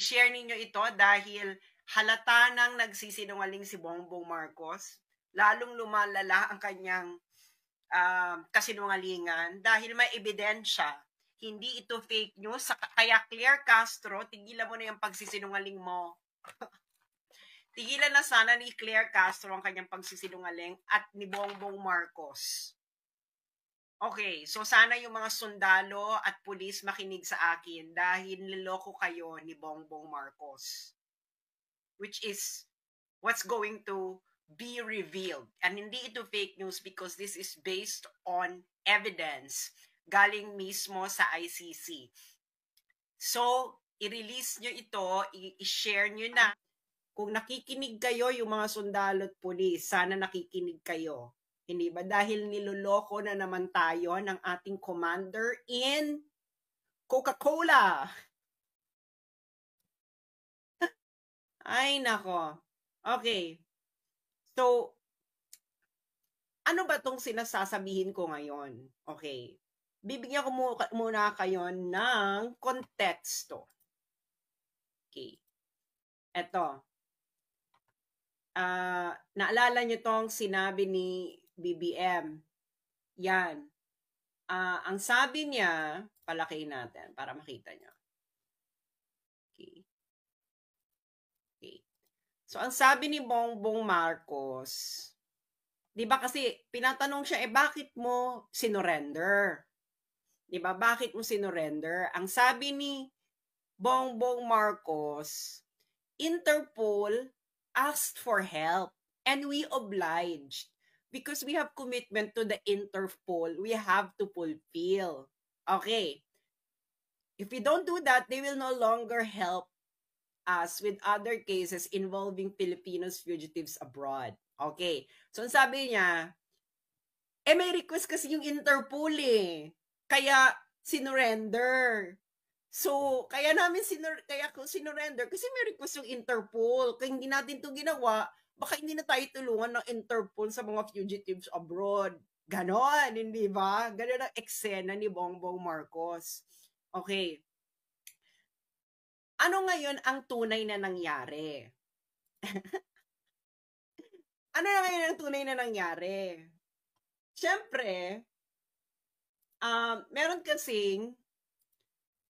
share ninyo ito dahil halata nang nagsisinungaling si Bongbong Marcos. Lalong lumalala ang kanyang kasinungalingan dahil may ebidensya. Hindi ito fake news. Kaya Claire Castro, tigilan mo na yung pagsisinungaling mo. Tigilan na sana ni Claire Castro ang kanyang pagsisinungaling at ni Bongbong Marcos. Okay, so sana yung mga sundalo at pulis makinig sa akin dahil niloko kayo ni Bongbong Marcos. Which is what's going to be revealed. And hindi ito fake news because this is based on evidence galing mismo sa ICC. So, i-release nyo ito, i-share nyo na. Kung nakikinig kayo, yung mga sundalo at pulis, sana nakikinig kayo. Hindi ba? Dahil niloloko na naman tayo ng ating commander in Coca-Cola. Ay, nako. Okay. So, ano ba itong sinasasabihin ko ngayon? Okay. Bibigyan ko muna kayo ng konteksto. Okay. Eto. Naalala nyo tong sinabi ni BBM. Yan. Ang sabi niya, palakihin natin para makita nyo. Okay. Okay. So, ang sabi ni Bongbong Marcos, di ba kasi pinatanong siya, bakit mo sinurrender? Di ba? Bakit mo sinurrender? Ang sabi ni Bongbong Marcos, Interpol asked for help and we obliged because we have commitment to the Interpol. We have to fulfill. Okay. If we don't do that, they will no longer help us with other cases involving Filipinos fugitives abroad. Okay. So, sabi niya, may request kasi yung Interpol Kaya, sinurrender. So, kaya ko sinurrender kasi may request yung Interpol. Kaya hindi natin to ginawa, baka hindi na tayo tulungan ng Interpol sa mga fugitives abroad. Ganon, hindi ba? Ganon ang eksena ni Bongbong Marcos. Okay. Ano ngayon ang tunay na nangyari? Ano na ngayon ang tunay na nangyari? Siyempre, meron kasing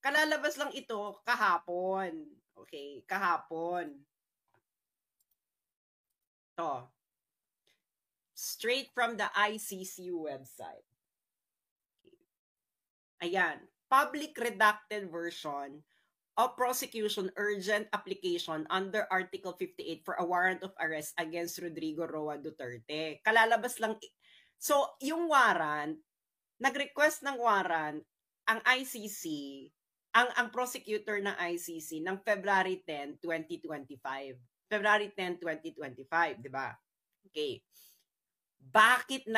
kalalabas lang ito kahapon. Okay, kahapon. To. Straight from the ICC website. Okay. Ayan. Public redacted version of prosecution urgent application under Article 58 for a warrant of arrest against Rodrigo Roa Duterte. Kalalabas lang. So, yung warrant, nag-request ng warrant ang ICC, ang prosecutor ng ICC ng February 10, 2025. February 10, 2025, di ba? Okay. Bakit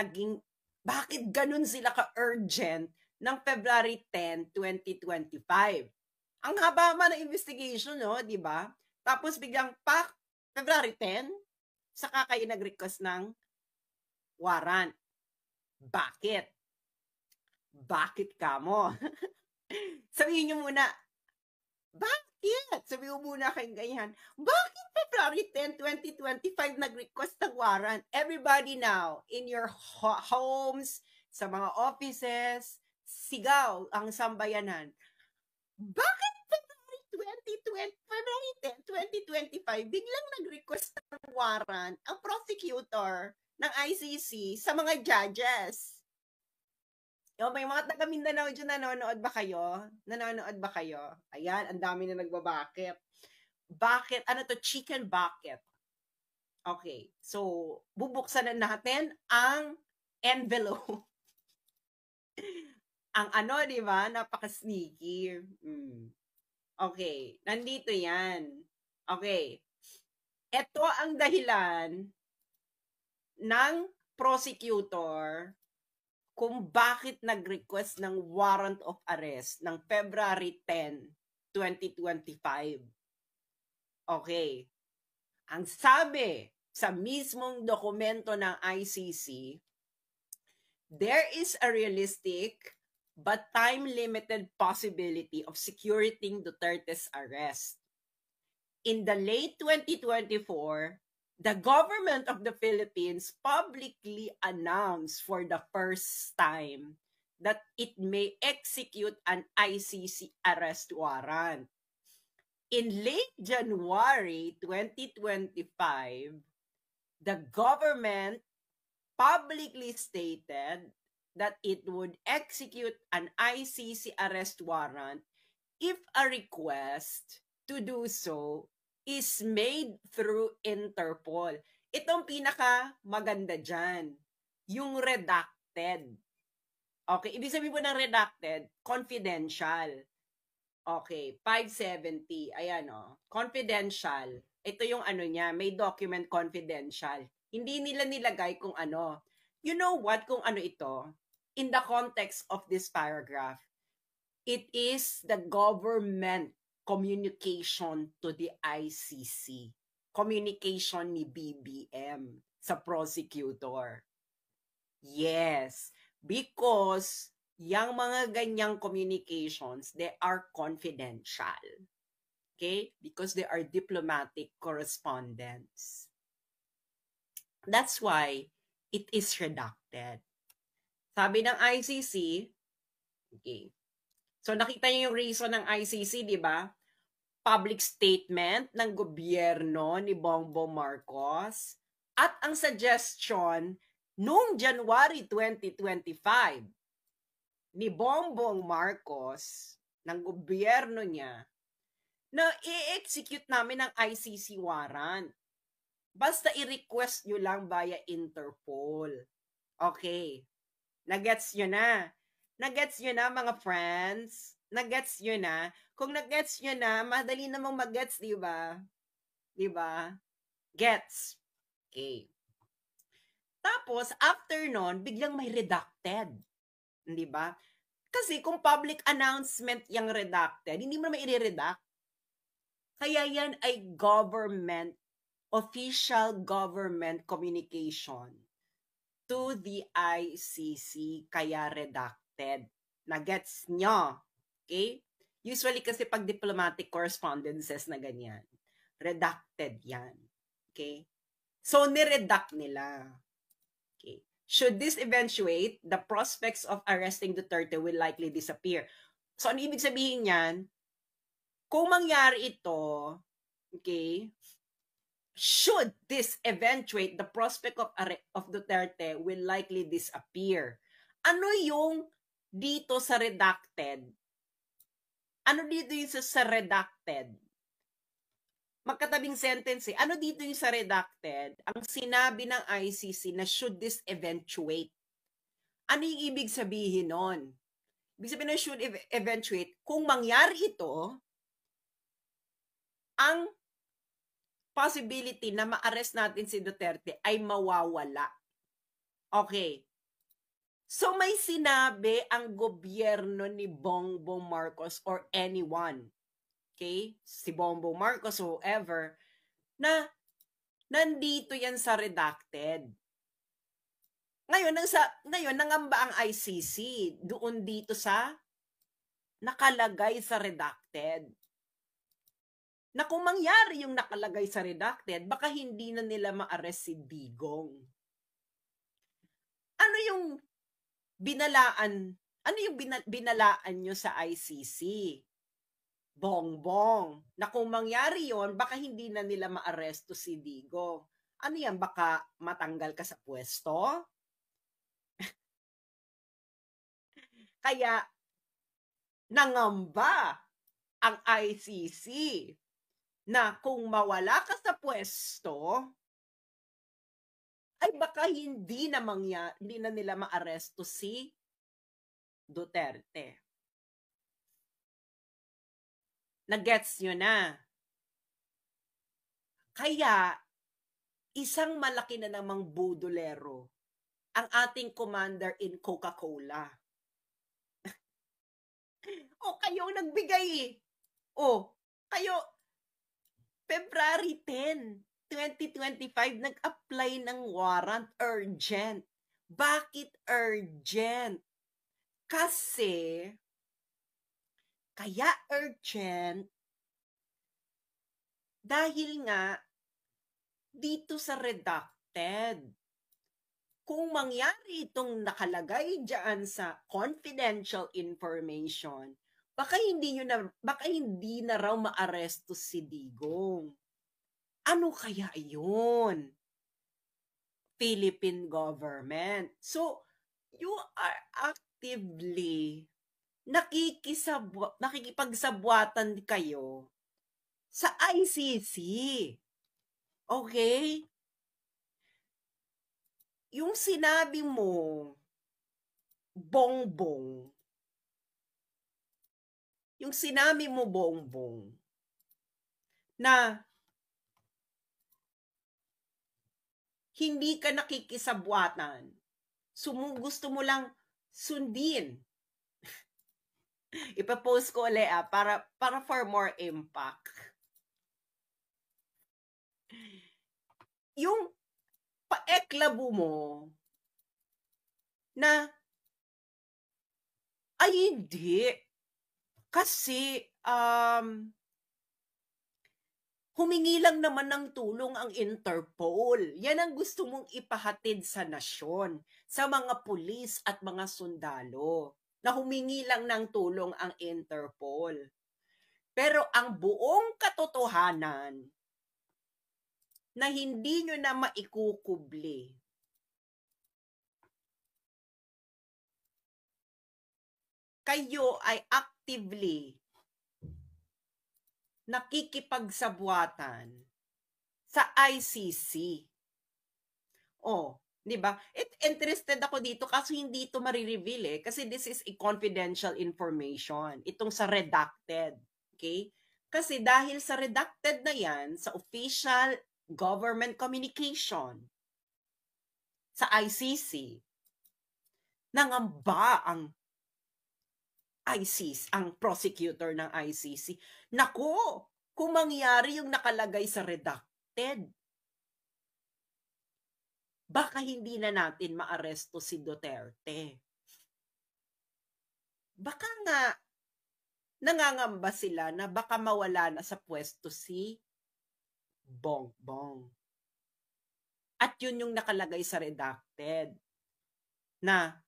ganun sila ka-urgent ng February 10, 2025? Ang haba ng investigation, no, di ba? Tapos biglang February 10, saka kayo nag-request ng warrant. Bakit? Bakit ka mo? Sabihin nyo muna, bakit? Sabihin mo muna kayong ganyan. Bakit February 10, 2025 nag-request ng warrant? Everybody now, in your homes, sa mga offices, sigaw ang sambayanan. Bakit February 10, 2025, biglang nag-request ng warrant ang prosecutor ng ICC sa mga judges? May mga taga Mindanao dyan, nanonood ba kayo? Nanonood ba kayo? Ayan, ang dami na nagbabakit. Bakit? Ano to? Chicken bucket. Okay, so bubuksan na natin ang envelope. Ang di ba? Napaka-sneaky. Okay, nandito yan. Okay. Ito ang dahilan ng prosecutor kung bakit nag-request ng warrant of arrest ng February 10, 2025. Okay. Ang sabi sa mismong dokumento ng ICC, there is a realistic but time-limited possibility of securing Duterte's arrest. in the late 2024, the government of the Philippines publicly announced for the first time that it may execute an ICC arrest warrant. In late January 2025, the government publicly stated that it would execute an ICC arrest warrant if a request to do so is made through Interpol. Itong pinaka maganda dyan, yung redacted. Okay, ibig sabihin po ng redacted, confidential. Okay, 570. Ayan confidential. Ito yung ano niya, may document confidential. Hindi nila nilagay kung ano. You know what, kung ano ito? In the context of this paragraph, it is the government communication to the ICC. Communication ni BBM sa prosecutor. Yes, because yung mga ganyang communications, they are confidential. Okay? Because they are diplomatic correspondence. That's why it is redacted. Sabi ng ICC, okay. So nakita niyo yung reason ng ICC, di ba? Public statement ng gobyerno ni Bongbong Marcos at ang suggestion noong January 2025 ni Bongbong Marcos ng gobyerno niya na i-execute namin ang ICC warrant. Basta i-request nyo lang via Interpol. Okay. Nagets nyo na. Nagets nyo na mga friends. Nagets nyo na. Kung nagets nyo na, madali namang magets, di ba? Di ba? Gets. Okay. Tapos, after nun, biglang may redacted. Di ba? Kasi kung public announcement yung redacted, hindi mo naman i-redact. Kaya yan ay official government communication to the ICC, kaya redacted. Nagets nyo? Okay? Usually kasi pag diplomatic correspondences na ganyan, redacted yan. Okay? So, niredact nila. Okay. Should this eventuate, the prospects of arresting Duterte will likely disappear. So, ano ibig sabihin yan? Kung mangyari ito, okay, should this eventuate, the prospect of Duterte will likely disappear. Ano yung dito sa redacted? Ano dito yung sa redacted? Magkatabing sentence eh. Ano dito yung sa redacted? Ang sinabi ng ICC na should this eventuate. Ano yung ibig sabihin nun? Ibig sabihin na should eventuate, kung mangyari ito, ang possibility na ma-arrest natin si Duterte ay mawawala. Okay. So may sinabi ang gobyerno ni Bongbong Marcos or anyone, okay, si Bongbong Marcos or whoever, na nandito yan sa redacted. Ngayon nangamba ang ICC doon dito sa nakalagay sa redacted. Na kung mangyari yung nakalagay sa redacted, baka hindi na nila ma-arrest si Digong. Ano yung binalaan? Ano yung binalaan nyo sa ICC? Bongbong. Na kung mangyari yon, baka hindi na nila ma-arresto si Digong. Ano yan? Baka matanggal ka sa pwesto? Kaya, nangamba ang ICC na kung mawala ka sa pwesto, ay baka hindi na nila ma-aresto si Duterte. Nagets nyo na. Kaya, isang malaki na namang budolero ang ating commander in Coca-Cola. O, kayo nagbigay. O, kayo, February 10, 2025, nag-apply ng warrant urgent. Bakit urgent? Kasi, kaya urgent, Dahil nga, dito sa redacted, kung mangyari itong nakalagay dyan sa confidential information, baka hindi na raw maaresto si Digong. Ano kaya yun? Philippine government. So, you are actively nakikipagsabwatan kayo sa ICC. Okay? Yung sinabi mo, Bongbong, na hindi ka nakikisabwatan. Gusto mo lang sundin. Ipapost ko ulit para for more impact. Yung paeklabo mo na ay hindi. Kasi humingi lang naman ng tulong ang Interpol. Yan ang gusto mong ipahatid sa nasyon, sa mga pulis at mga sundalo, na humingi lang ng tulong ang Interpol. Pero ang buong katotohanan na hindi nyo na maikukubli, kayo ay actively nakikipagsabwatan sa ICC. Oh, 'di ba? Interested ako dito kasi hindi ito marireveal kasi this is a confidential information. Itong sa redacted, okay? Kasi dahil sa redacted na 'yan sa official government communication sa ICC, nangamba ang ICC, ang prosecutor ng ICC. Nako, kung mangyari yung nakalagay sa redacted, baka hindi na natin maaresto si Duterte. Baka nga, nangangamba sila na baka mawala na sa pwesto si Bongbong. At yun yung nakalagay sa redacted, na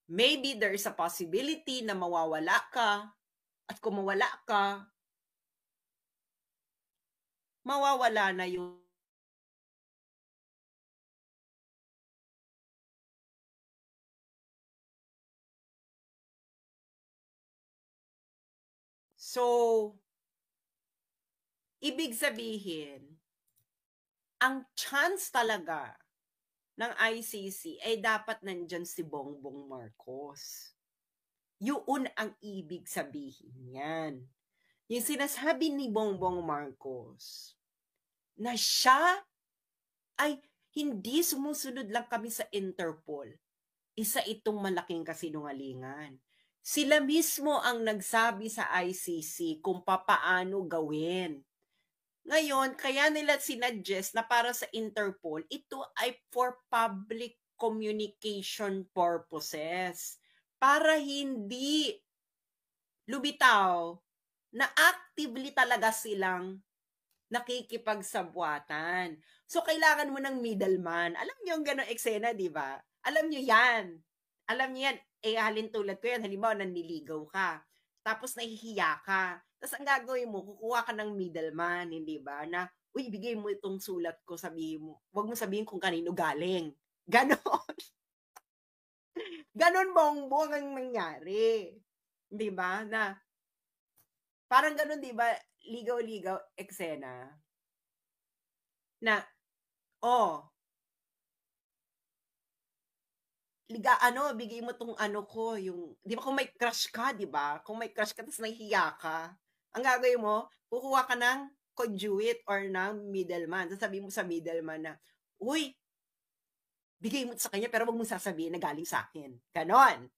maybe there is a possibility na mawawala ka, at kung mawala ka, mawawala na yung So, ibig sabihin, ang chance talaga ng ICC ay dapat nandyan si Bongbong Marcos. Yun ang ibig sabihin yan. Yung sinasabi ni Bongbong Marcos na siya ay hindi sumusunod lang kami sa Interpol. Isa itong malaking kasinungalingan. Sila mismo ang nagsabi sa ICC kung papaano gawin. Ngayon, kaya nila sinuggest na para sa Interpol, ito ay for public communication purposes. Para hindi lumitaw na actively talaga silang nakikipagsabwatan. So, kailangan mo ng middleman. Alam niyo yung gano'ng eksena, di ba? Alam niyo yan. Alam niyo yan. Halin tulad ko yan. Halimbawa, nanliligaw ka. Tapos nahihiya ka. Tapos ang gagawin mo, kukuha ka ng middleman, hindi ba? Na, uy, bigay mo itong sulat ko, sabihin mo. Huwag mo sabihin kung kanino galing. Ganon. Ganon Bongbong ang nangyari. Di ba? Na, parang ganon, di ba? Ligaw-ligaw eksena. Na, bigay mo tong ko, yung, di ba kung may crush ka, di ba? Kung may crush ka, tapos nahihiya ka, ang gagawin mo, kukuha ka ng conduit or ng middleman. Sasabihin mo sa middleman na, uy, bigay mo sa kanya, pero wag mo sasabihin na galing sa akin. Ganon.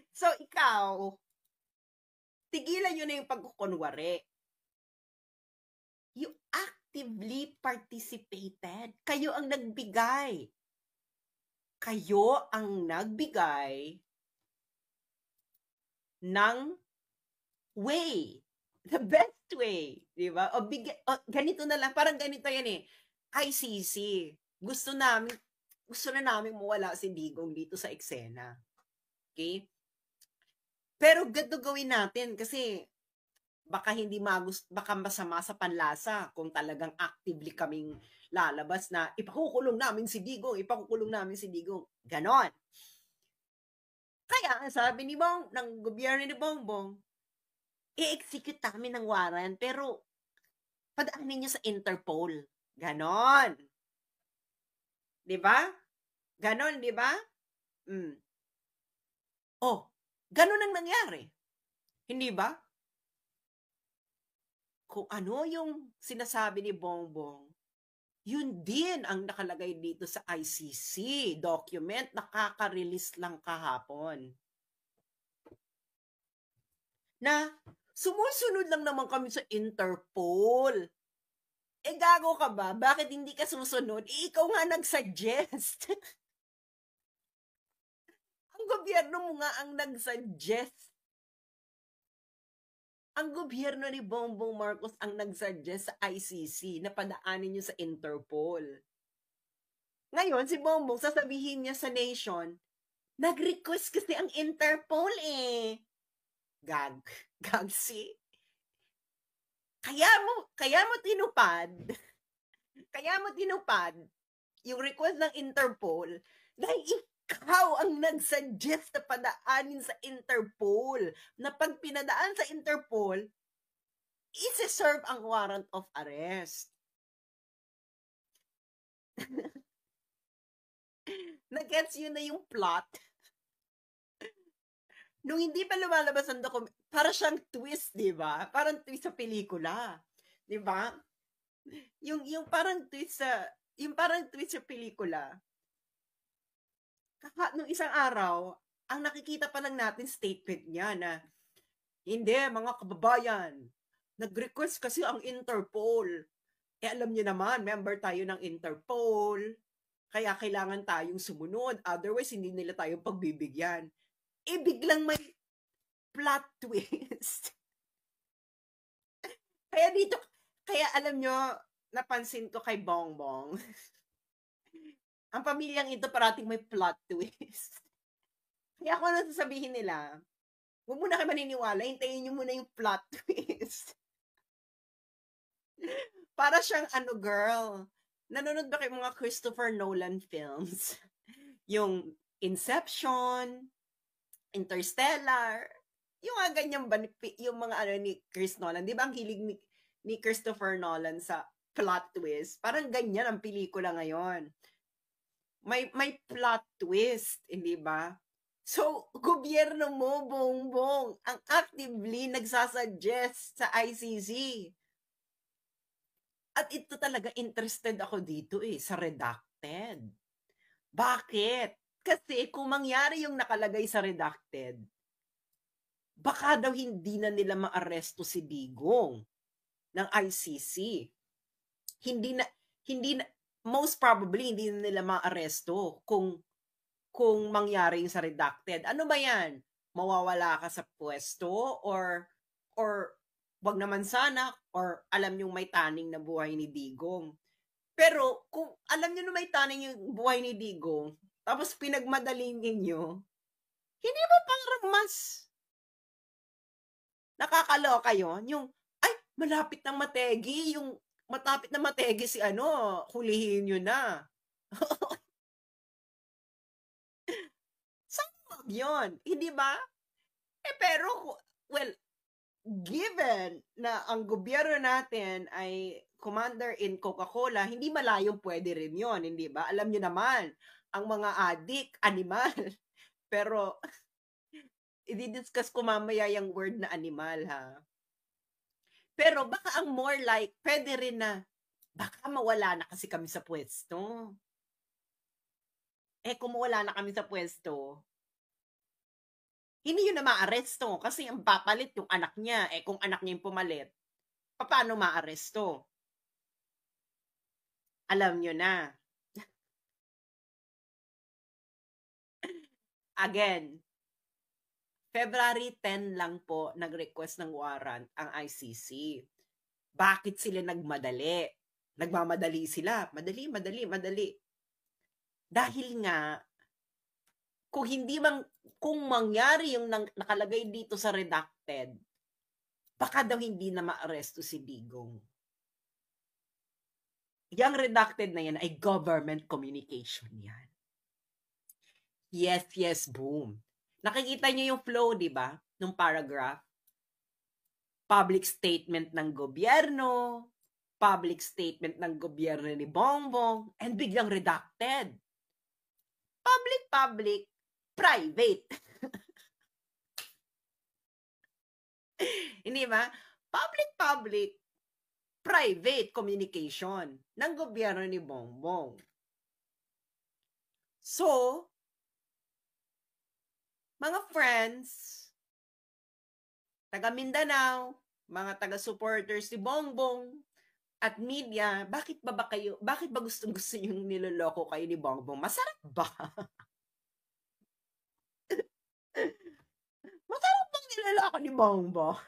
So, ikaw, tigilan nyo na yung pagkukunwari. You actively participated. Kayo ang nagbigay. Kayo ang nagbigay ng way The best way, di ba? Ganito na lang, parang ganito yan eh. ICC, gusto na namin mawala si Digong dito sa eksena. Okay? Pero ganito gawin natin kasi baka baka masama sa panlasa kung talagang actively kaming lalabas na ipakukulong namin si Digong, Ganon. Kaya sabi ng gobyerno ni Bongbong, i-execute namin ng warrant pero padaanin niyo sa Interpol. Ganon. 'Di ba? Ganon, 'di ba? Oh, ganon ang nangyari. Hindi ba? Kung ano yung sinasabi ni Bongbong, yun din ang nakalagay dito sa ICC document na kaka-release lang kahapon. Na sumusunod lang naman kami sa Interpol. Gago ka ba? Bakit hindi ka susunod? Ikaw nga nag-suggest. Ang gobyerno mo nga ang nag-suggest. Ang gobyerno ni Bongbong Marcos ang nag-suggest sa ICC na padaanin niyo sa Interpol. Ngayon, si Bongbong, sasabihin niya sa nation, nag-request kasi ang Interpol eh. Gagsi. Kaya mo tinupad yung request ng Interpol dahil ikaw ang nag-suggest na padaanin sa Interpol, na pag pinadaan sa Interpol, isi-serve ang warrant of arrest. Nag-gets yun na yung plot? Nung hindi pa lumalabas ang document, para siyang twist, di ba? Parang twist sa pelikula. Di ba? Yung parang twist sa pelikula, nung isang araw, ang nakikita pa lang natin statement niya na, hindi, mga kababayan, nag-request kasi ang Interpol. Alam niyo naman, member tayo ng Interpol, kaya kailangan tayong sumunod, otherwise hindi nila tayo pagbibigyan. Biglang may plot twist. Kaya alam nyo, napansin ko kay Bongbong, ang pamilyang ito parating may plot twist. Kaya ako nasasabihin nila, huwag muna kayo maniniwala, hintayin nyo muna yung plot twist. Para siyang girl, nanonood ba kayo mga Christopher Nolan films? Yung Inception, Interstellar, yung mga ganyan ba, yung mga ni Chris Nolan, di ba ang hilig ni Christopher Nolan sa plot twist? Parang ganyan ang pelikula ngayon. May plot twist, hindi ba? So, gobyerno mo, Bongbong, ang actively nagsasuggest sa ICC. At ito talaga, interested ako dito sa redacted. Bakit? Kasi kung mangyari yung nakalagay sa redacted, baka daw hindi na nila maaresto si Digong ng ICC. Hindi na, most probably, hindi na nila maaresto kung mangyari yung sa redacted. Ano ba yan? Mawawala ka sa pwesto or wag naman sana, or alam nyo may taning na buhay ni Digong. Pero kung alam nyo na may taning yung buhay ni Digong, tapos pinagmadaling ninyo, hindi ba parang mas nakakaloka yun? Yung, ay, malapit na mategi, si hulihin nyo na. Saan yun? Hindi ba? Pero, well, given na ang gobyerno natin ay commander in Coca-Cola, hindi malayong pwede rin yon, hindi ba? Alam nyo naman, ang mga adik, animal. Pero, i-discuss ko mamaya yung word na animal, ha? Pero baka ang more like, pwede rin na, baka mawala na kasi kami sa pwesto. Kung mawala na kami sa pwesto, hindi yun na maaresto kasi ang papalit yung anak niya. Kung anak niya yung pumalit, paano maaresto? Alam nyo na. Again, February 10 lang po nag-request ng warrant ang ICC. Bakit sila nagmadali? Nagmamadali sila. Madali, madali, madali. Dahil nga, kung mangyari yung nakalagay dito sa redacted, baka daw hindi na ma-aresto si Digong. Yung redacted na yan ay government communication yan. Yes, yes, boom. Nakikita niyo yung flow, di ba? Nung paragraph. Public statement ng gobyerno, public statement ng gobyerno ni Bongbong, and biglang redacted. Public, private. Hindi ba? Public, private communication ng gobyerno ni Bongbong. So, mga friends, taga Mindanao, mga taga-supporters ni Bongbong, at media, bakit ba gusto yung niloloko kayo ni Bongbong? Masarap ba? Masarap bang niloloko ni Bongbong?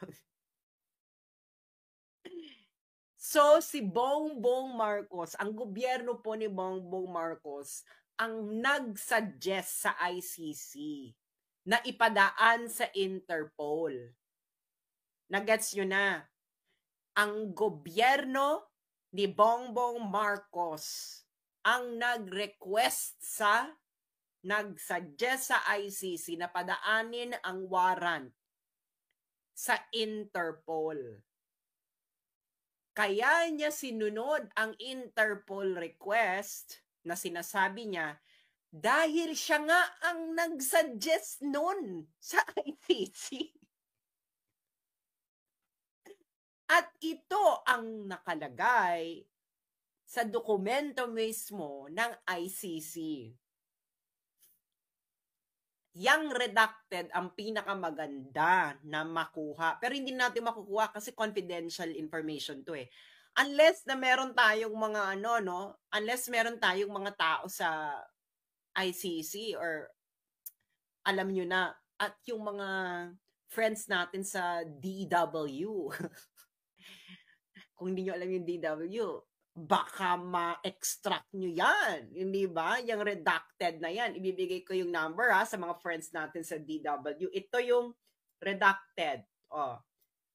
So, si Bongbong Marcos, ang gobyerno po ni Bongbong Marcos, ang nag-suggest sa ICC na ipadaan sa Interpol. Nagets nyo na? Ang gobyerno ni Bongbong Marcos ang nag-suggest sa ICC na padaanin ang warrant sa Interpol. Kaya niya sinunod ang Interpol request na sinasabi niya dahil siya nga ang nag-suggest nun sa ICC. At ito ang nakalagay sa dokumento mismo ng ICC. Yang redacted ang pinakamaganda na makuha. Pero hindi natin makukuha kasi confidential information to eh. Unless na meron tayong mga unless meron tayong mga tao sa ICC or alam nyo na, at yung mga friends natin sa DW. Kung hindi nyo alam yung DW, baka ma-extract nyo yan. Hindi ba? Yung redacted na yan. Ibibigay ko yung number sa mga friends natin sa DW. Ito yung redacted.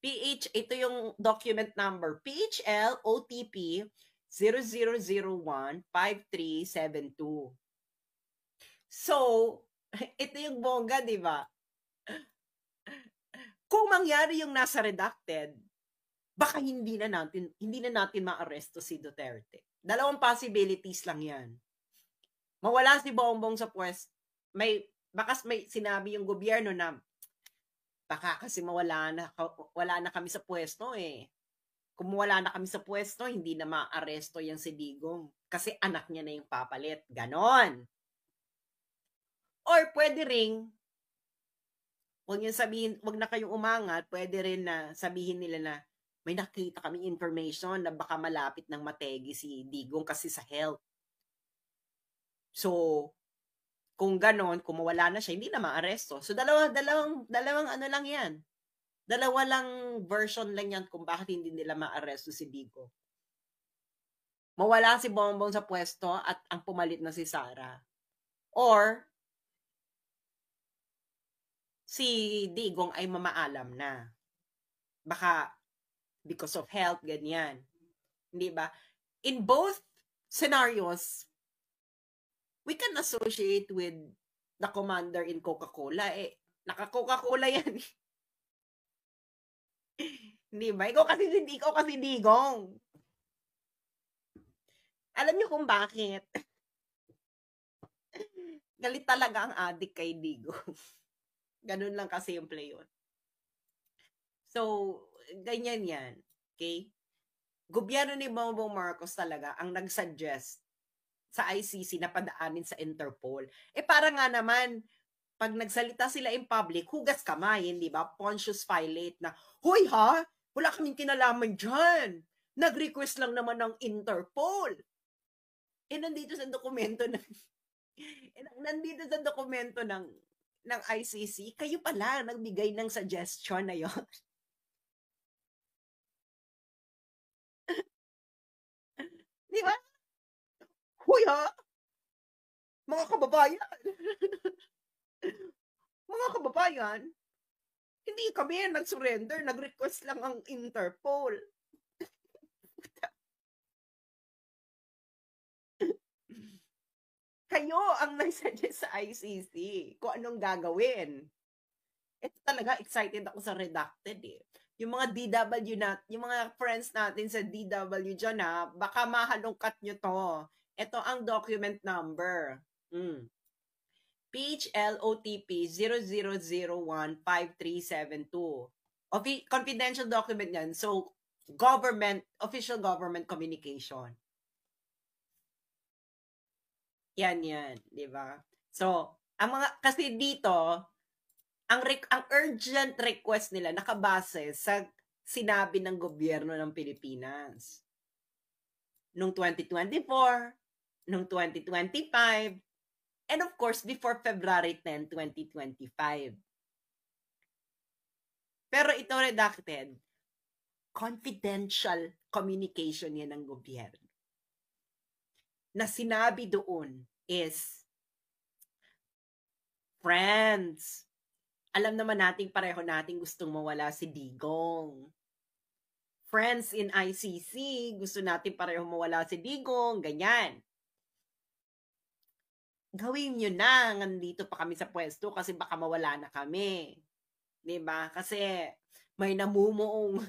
Ito yung document number. PHL OTP 00015372. So, ito yung bongga, di ba? Kung mangyari yung nasa redacted, baka hindi na natin ma-aresto si Duterte. Dalawang possibilities lang yan. Mawala si Bongbong sa pwesto. Baka may sinabi yung gobyerno na baka kasi wala na kami sa pwesto eh. Kung wala na kami sa pwesto, hindi na ma-aresto yan si Digong. Kasi anak niya na yung papalit. Ganon. Or pwede ring, wag na kayong umangat, pwede rin na sabihin nila na may nakita kaming information na baka malapit ng mategi si Digong kasi sa health. So, kung ganon, kung mawala na siya, hindi na maaresto. So, dalawang lang yan. Dalawa lang version lang yan kung bakit hindi nila maaresto si Digong. Mawala si Bongbong sa pwesto at ang pumalit na si Sara. Or, si Digong ay mamaalam na. Baka because of health, ganyan. Hindi ba? In both scenarios, we can associate with the commander in Coca-Cola. Naka-Coca-Cola yan. Hindi ba? Ikaw kasi Digong. Alam niyo kung bakit? Galit talaga ang adik kay Digong. Ganun lang kasimple yun. So, ganyan yan. Okay? Gobyerno ni Bongbong Marcos talaga ang nag-suggest sa ICC na padaanin sa Interpol. Para nga naman, pag nagsalita sila in public, hugas kamay, hindi ba? Pontius Pilate na, hoy ha, wala kaming kinalaman dyan. Nag-request lang naman ng Interpol. Nandito sa dokumento ng ng ICC, kayo pala nagbigay ng suggestion na yon. Di ba? Huy ha! Mga kababayan! Mga kababayan, hindi kami nag-surrender, nag-request lang ang Interpol. Kayo ang nag-suggest sa ICC kung anong gagawin. Ito talaga, excited ako sa redacted eh. Yung mga DW yung mga friends natin sa DW dyan ha, baka mahalungkat nyo to. Ito ang document number. Page LOTP 00015372. Confidential document yan. So, official government communication. Yan, di ba? So, kasi dito, ang urgent request nila nakabase sa sinabi ng gobyerno ng Pilipinas. Noong 2024, noong 2025, and of course, before February 10, 2025. Pero ito redacted, confidential communication yan ng gobyerno. Na sinabi doon is, friends, alam naman nating pareho nating gustong mawala si Digong. Friends in ICC, gusto natin pareho mawala si Digong, ganyan. Gawin nyo na, nandito pa kami sa pwesto kasi baka mawala na kami. Diba? Kasi may namumuong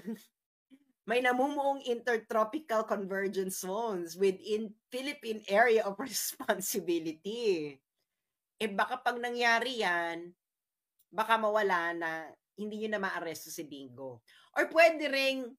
intertropical convergence zones within Philippine area of responsibility. Baka pag nangyari yan, baka mawala na, hindi nyo na maaresto si Digong. Or pwede ring,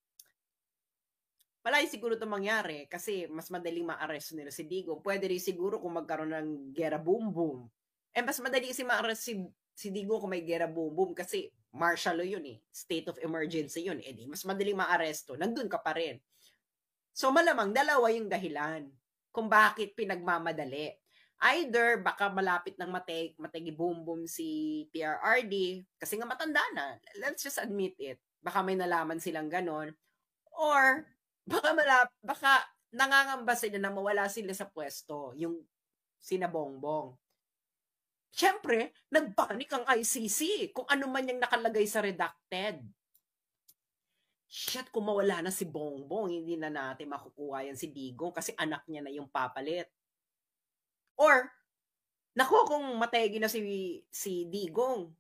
palagi siguro ito mangyari kasi mas madaling maaresto nila si Digong. Pwede rin siguro kung magkaroon ng gera boom boom. Mas madali kasi maaresto si Digong kung may gera boom boom kasi martial law yun eh. State of emergency yun. Mas madaling maaresto. Nandun ka pa rin. So malamang dalawa yung dahilan kung bakit pinagmamadali. Either baka malapit ng mategi boom boom si PRRD kasi nga matanda na. Let's just admit it. Baka may nalaman silang ganon. Or baka nangangamba sila na mawala sila sa pwesto, yung sina Bongbong. Siyempre, nagpanik ang ICC kung ano man yung nakalagay sa redacted. Shit, kung mawala na si Bongbong, hindi na natin makukuha yan si Digong kasi anak niya na yung papalit. Or, naku, kung mategi na si Digong,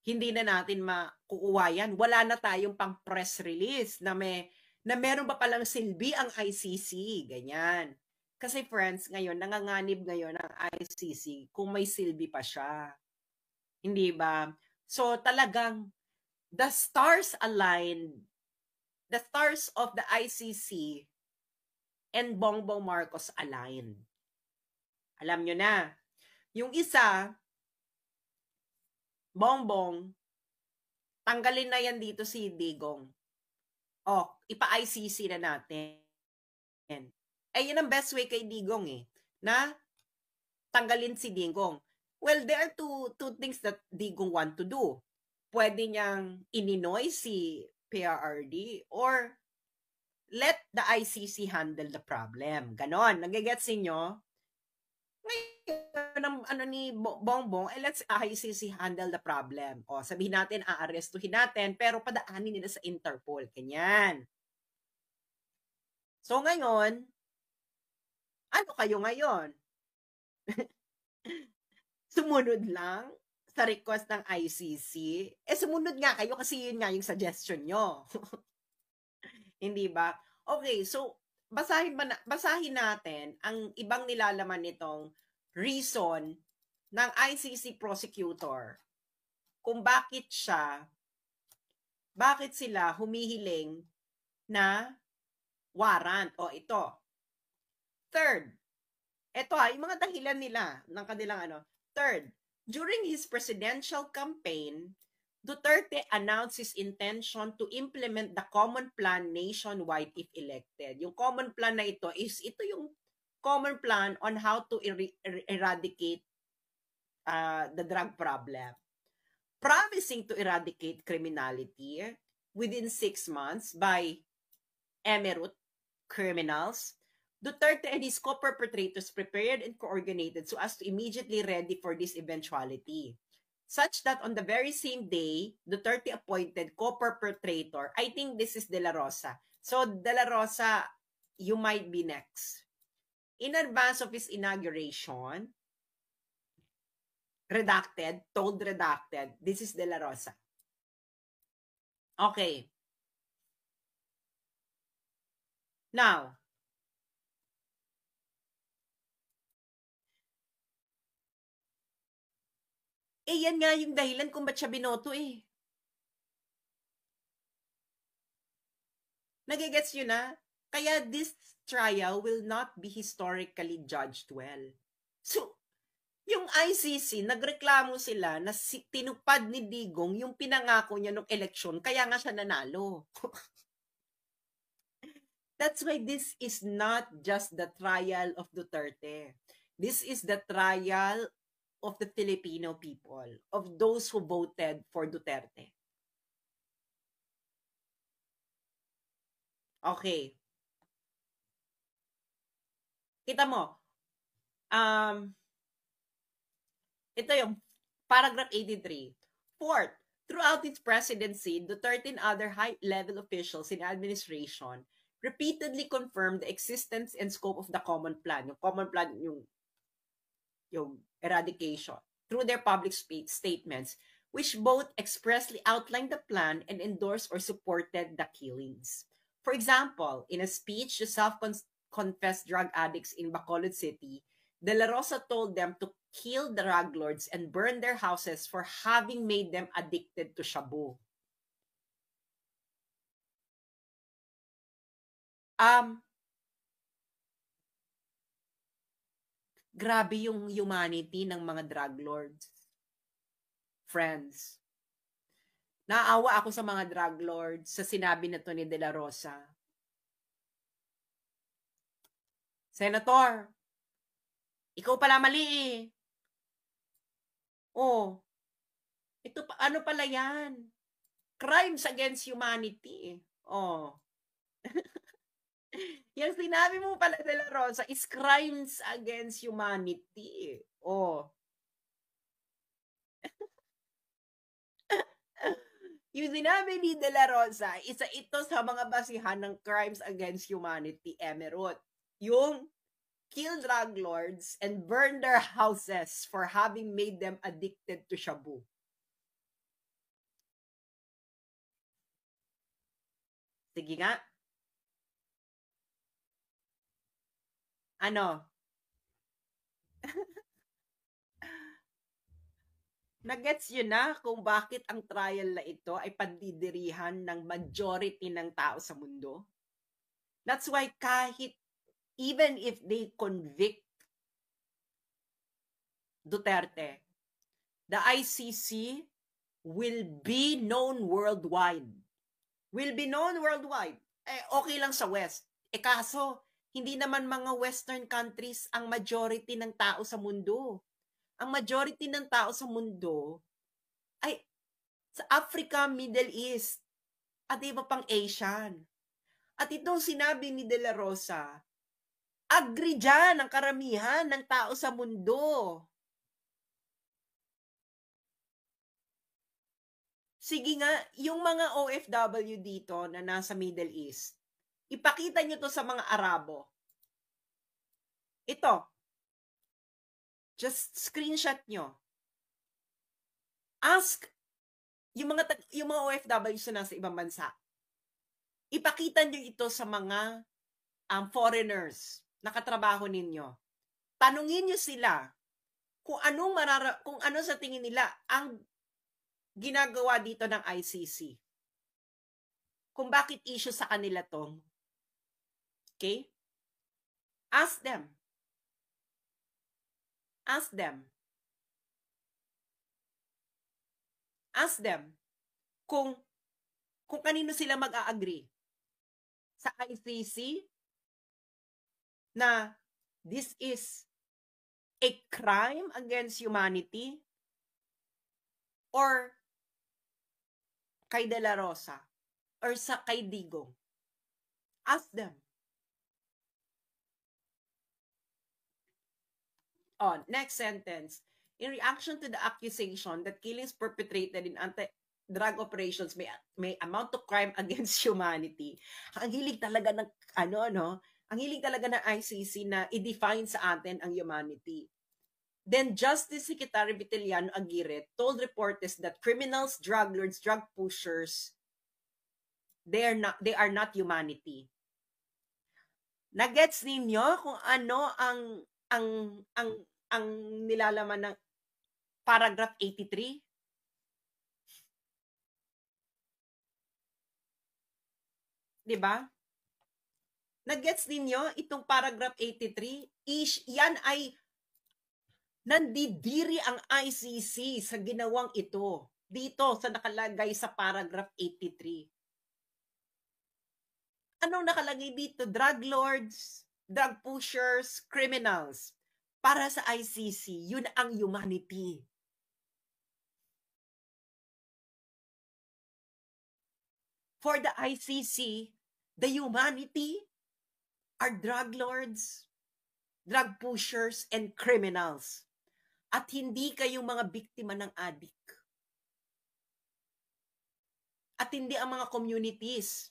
hindi na natin makukuha yan. Wala na tayong pang press release na meron ba palang silbi ang ICC. Ganyan. Kasi friends, ngayon, nanganganib ngayon ang ICC kung may silbi pa siya. Hindi ba? So talagang the stars aligned, the stars of the ICC and Bongbong Marcos aligned. Alam nyo na, yung isa, Bongbong, tanggalin na yan dito si Digong. Ipa-ICC na natin. Yun ang best way kay Digong na tanggalin si Digong. Well, there are two things that Digong want to do. Pwede niyang ininoy si PRRD or let the ICC handle the problem. Ganon. Nagigets ninyo? Ngayon, ni Bongbong, let's ICC handle the problem. Sabihin natin, aarestuhin natin, pero padaanin nila sa Interpol. Ganyan. So ngayon, ano kayo ngayon? Sumunod lang sa request ng ICC? Sumunod nga kayo kasi yun nga yung suggestion nyo. Hindi ba? Okay, so basahin natin ang ibang nilalaman nitong reason ng ICC prosecutor kung bakit sila humihiling na warrant. Ito. Third, yung mga dahilan nila ng kanilang Third, during his presidential campaign, Duterte announced his intention to implement the common plan nationwide if elected. Yung common plan na ito yung common plan on how to eradicate the drug problem, promising to eradicate criminality within 6 months by emerute criminals. Duterte and his co-perpetrators prepared and coordinated so as to immediately ready for this eventuality. Such that on the very same day, Duterte appointed co-perpetrator. I think this is De La Rosa. So, De La Rosa, you might be next. In advance of his inauguration, redacted, this is De La Rosa. Okay. Now, yan nga yung dahilan kung ba't siya binoto eh. Nagigets yun na? Kaya this trial will not be historically judged well. So, yung ICC, nagreklamo sila na tinupad ni Digong yung pinangako niya nung eleksyon, kaya nga siya nanalo. That's why this is not just the trial of Duterte. This is the trial of the Filipino people, of those who voted for Duterte. Okay. Kita mo, ito yung paragraph 83. Fourth, throughout its presidency, Duterte and other high-level officials in administration repeatedly confirmed the existence and scope of the common plan. Yung common plan, yung eradication, through their public statements, which both expressly outlined the plan and endorsed or supported the killings. For example, in a speech to self-confessed drug addicts in Bacolod City, De La Rosa told them to kill the drug lords and burn their houses for having made them addicted to shabu. Grabe yung humanity ng mga drug lords. Friends. Naawa ako sa mga drug lords sa sinabi na to ni De La Rosa. Senator, ikaw pala mali eh. Oh, ito pa, ano pala yan? Crimes against humanity. Oh. Yung sinabi mo pala, De La Rosa, is crimes against humanity. Oh. Yung sinabi ni De La Rosa, isa ito sa mga basihan ng crimes against humanity, emerald. Yung kill drug lords and burn their houses for having made them addicted to shabu. Sige nga. Ano? Nagets yun na kung bakit ang trial na ito ay pandidirihan ng majority ng tao sa mundo? That's why kahit, even if they convict Duterte, the ICC will be known worldwide. Will be known worldwide. Okay lang sa West. Kaso, hindi naman mga Western countries ang majority ng tao sa mundo. Ang majority ng tao sa mundo ay sa Africa, Middle East, at iba pang Asian. At itong sinabi ni De La Rosa, agree dyan ang karamihan ng tao sa mundo. Sige nga, yung mga OFW dito na nasa Middle East, ipakita nyo to sa mga Arabo. Ito, just screenshot nyo. Ask yung mga OFWs na nasa ibang bansa. Ipakita nyo ito sa mga foreigners na katrabaho ninyo. Tanungin nyo sila kung ano sa tingin nila ang ginagawa dito ng ICC. Kung bakit issue sa kanila to. Okay? Ask them. Ask them. Ask them kung kanino sila mag-a-agree. Sa ICC na this is a crime against humanity? Or kay De La Rosa? Or kay Digong? Ask them. Next sentence. In reaction to the accusation that killings perpetrated in anti-drug operations may amount to crime against humanity, ang hilig talaga ng ang hilig talaga ng ICC na i-define sa atin ang humanity. Then Justice Secretary Vitiliano Aguirre told reporters that criminals, drug lords, drug pushers, they are not humanity. Nagets ninyo kung ano ang nilalaman ng paragraph 83? Diba? Nagets ninyo itong paragraph 83? Yan ay nandidiri ang ICC sa ginawang ito. Dito sa nakalagay sa paragraph 83. Anong nakalagay dito? Drug lords, drug pushers, criminals. Para sa ICC, yun ang humanity. For the ICC, the humanity are drug lords, drug pushers, and criminals. At hindi kayong mga biktima ng adik. At hindi ang mga communities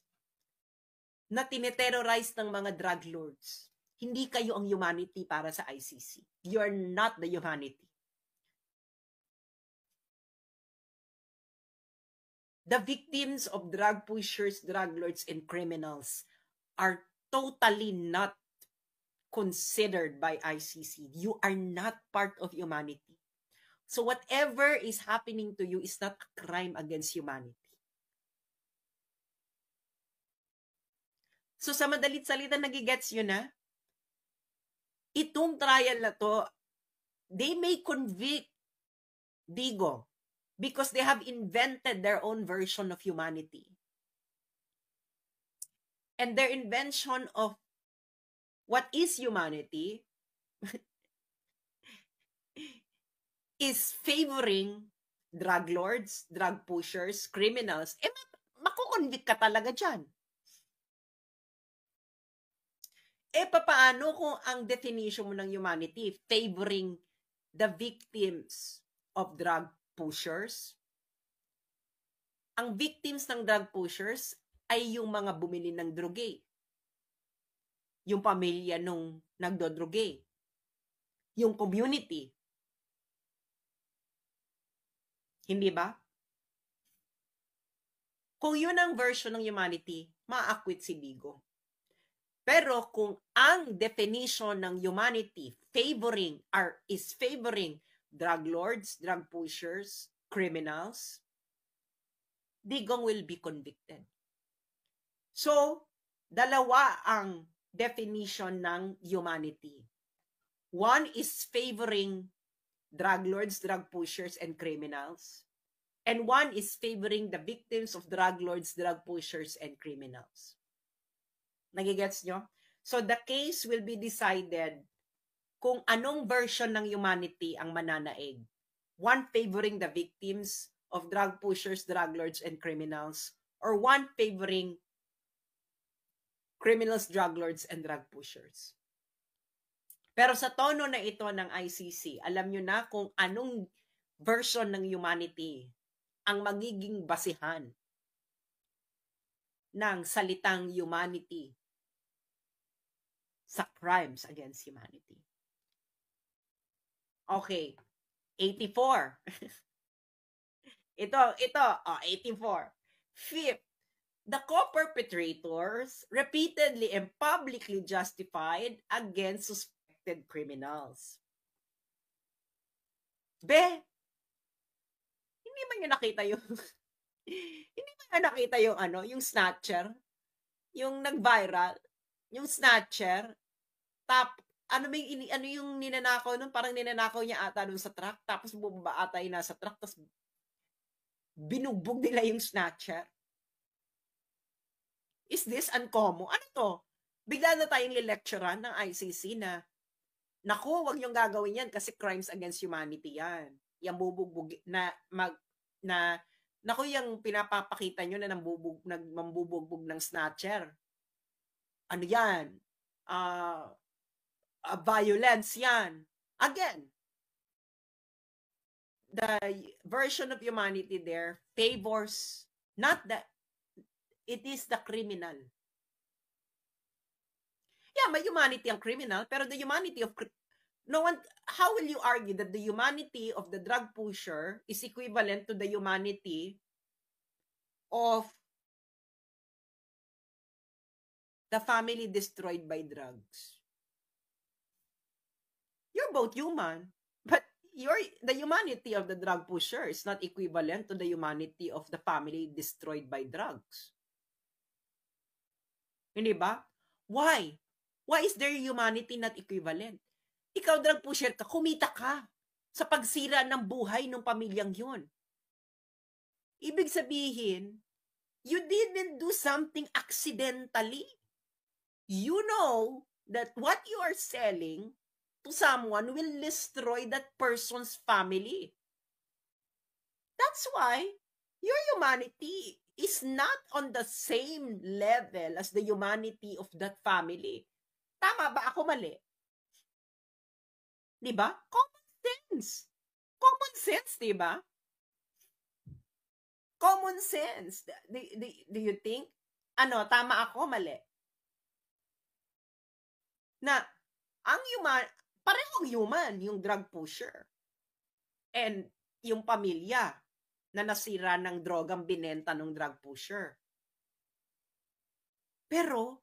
na tineterrorize ng mga drug lords. Hindi kayo ang humanity para sa ICC. You're not the humanity. The victims of drug pushers, drug lords, and criminals are totally not considered by ICC. You are not part of humanity. So whatever is happening to you is not a crime against humanity. So sa madalit salita, nagigets yun na? Itong trial na to, they may convict Digong because they have invented their own version of humanity. And their invention of what is humanity is favoring drug lords, drug pushers, criminals. Makukonvict ka talaga dyan. Papaano kung ang definition mo ng humanity favoring the victims of drug pushers? Ang victims ng drug pushers ay yung mga bumili ng droge. Yung pamilya nung nagdodroge. Yung community. Hindi ba? Kung yun ang version ng humanity, ma-acquit si Digong. Pero kung ang definition ng humanity is favoring drug lords, drug pushers, criminals, Digong will be convicted. So, dalawa ang definition ng humanity. One is favoring drug lords, drug pushers, and criminals. And one is favoring the victims of drug lords, drug pushers, and criminals. Nagigets nyo? So the case will be decided kung anong version ng humanity ang mananaig. One favoring the victims of drug pushers, drug lords, and criminals, or one favoring criminals, drug lords, and drug pushers. Pero sa tono na ito ng ICC, alam nyo na kung anong version ng humanity ang magiging basihan ng salitang humanity sa crimes against humanity. Okay, 84. ito, 84. Fifth, the co-perpetrators repeatedly and publicly justified against suspected criminals. Hindi man nyo nakita yung hindi man nakita yung yung snatcher, yung nag-viral, yung snatcher, ano yung ninanakaw nun? Parang ninanakaw niya ata dun sa truck, tapos bumaba ata yung nasa truck, tapos binugbog nila yung snatcher. Is this uncommon? Ano to? Bigla na tayong lecturean ng ICC na Naku, wag niyong gagawin yan kasi crimes against humanity yan. Yung bubugbog naku, yung pinapapakita nyo na mambubugbog ng snatcher. Ano yan? Violence yan. Again, the version of humanity there favors not that it is the criminal. Yeah, may humanity ang criminal, pero the humanity of no one, how will you argue that the humanity of the drug pusher is equivalent to the humanity of the family destroyed by drugs? You're both human, but the humanity of the drug pusher is not equivalent to the humanity of the family destroyed by drugs. Hindi ba? Why? Why is their humanity not equivalent? Ikaw, drug pusher ka, kumita ka sa pagsira ng buhay ng pamilyang yun. Ibig sabihin, you didn't do something accidentally. You know that what you are selling to someone will destroy that person's family. That's why your humanity is not on the same level as the humanity of that family. Tama ba ako mali? Diba? Common sense. Common sense, diba? Common sense. Do you think? Ano, tama ako mali? Na, ang human, parehong human, yung drug pusher. And yung pamilya na nasira ng drogang binenta ng drug pusher. Pero,